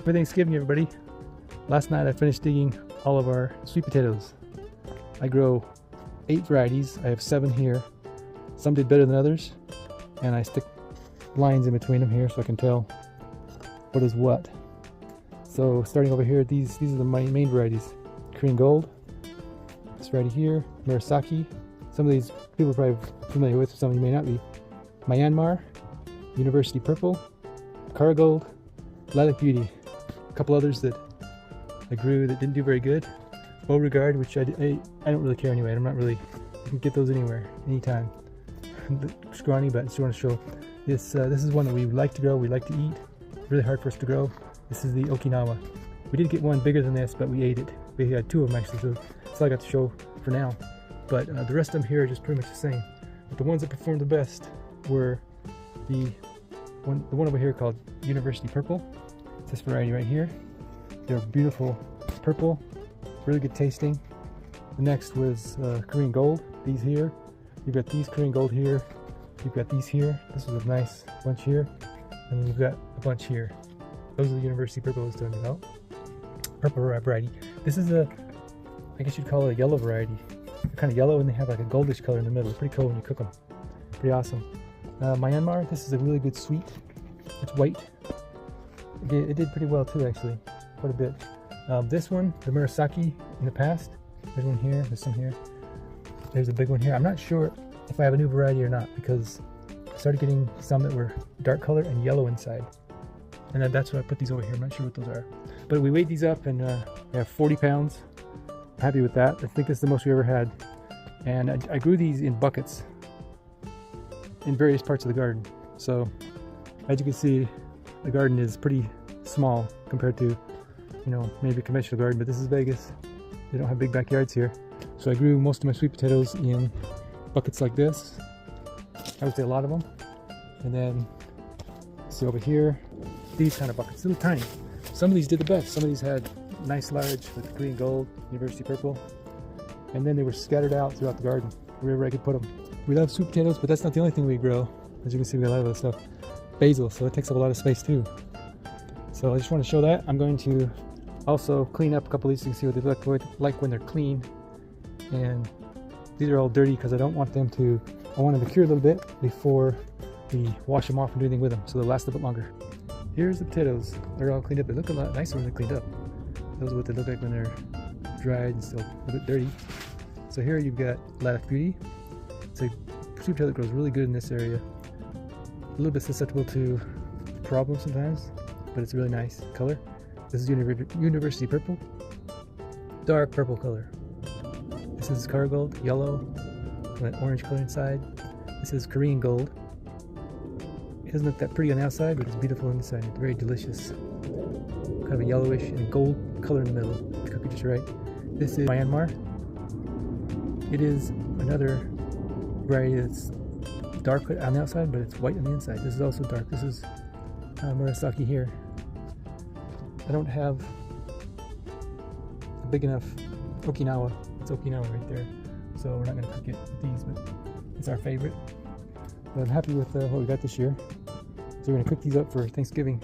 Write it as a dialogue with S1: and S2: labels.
S1: Happy Thanksgiving, everybody. Last night I finished digging all of our sweet potatoes. I grow 8 varieties. I have 7 here. Some did better than others, and I stick lines in between them here so I can tell what is what. So starting over here, these are the main varieties. Korean Gold, this variety here, Murasaki. Some of these people are probably familiar with, some of you may not be. Myanmar, University Purple, Karagold, Lilac Beauty. A couple others that I grew that didn't do very good. Beauregard, which I don't really care anyway. I'm not really, you can get those anywhere, anytime. Scrawny, but I just want to show this. This is one that we like to grow, we like to eat. Really hard for us to grow. This is the Okinawa. We did get one bigger than this, but we ate it. We had 2 of them actually, so that's all I got to show for now. But the rest of them here are just pretty much the same. But the ones that performed the best were the one over here called University Purple. It's this variety right here. They're beautiful purple, really good tasting. The next was Korean Gold. These here. You've got these Korean Gold here. You've got these here. This is a nice bunch here. And then you've got a bunch here. Those are the University Purple I was talking about. Purple variety. This is a, I guess you'd call it a yellow variety. They're kind of yellow and they have like a goldish color in the middle. It's pretty cool when you cook them. Pretty awesome. Myanmar, this is a really good sweet. It's white. It did pretty well too, actually. Quite a bit. This one, the Murasaki in the past. There's one here, there's some here. There's a big one here. I'm not sure if I have a new variety or not because I started getting some that were dark color and yellow inside. And that's why I put these over here. I'm not sure what those are. But we weighed these up and we have 40 pounds. I'm happy with that. I think this is the most we ever had. And I grew these in buckets in various parts of the garden. So as you can see, the garden is pretty small compared to, you know, maybe a conventional garden, but this is Vegas. They don't have big backyards here. So I grew most of my sweet potatoes in buckets like this. I would say a lot of them. And then, see over here, these kind of buckets, little tiny. Some of these did the best. Some of these had nice large with Korean Gold, University Purple. And then they were scattered out throughout the garden, wherever I could put them. We love sweet potatoes, but that's not the only thing we grow. As you can see, we got a lot of other stuff. Basil, so it takes up a lot of space too. So I just want to show that. I'm going to also clean up a couple of these things, see what they look like when they're clean. And these are all dirty because I don't want them to, I want them to cure a little bit before we wash them off and do anything with them, so they'll last a bit longer. Here's the potatoes. They're all cleaned up. They look a lot nicer when they're cleaned up. Those are what they look like when they're dried and still a bit dirty. So here you've got Lilac Beauty. It's a sweet potato that grows really good in this area. A little bit susceptible to problems sometimes, but it's a really nice color. This is University Purple, dark purple color. This is Karagold, yellow, with an orange color inside. This is Korean Gold. It doesn't look that pretty on the outside, but it's beautiful inside. It's very delicious. Kind of a yellowish and a gold color in the middle. Cook it just right. This is Myanmar. It is another variety that's dark on the outside, but it's white on the inside. This is also dark. This is Murasaki here. I don't have a big enough Okinawa. It's Okinawa right there. So we're not going to cook it with these, but it's our favorite. But I'm happy with what we got this year. So we're going to cook these up for Thanksgiving.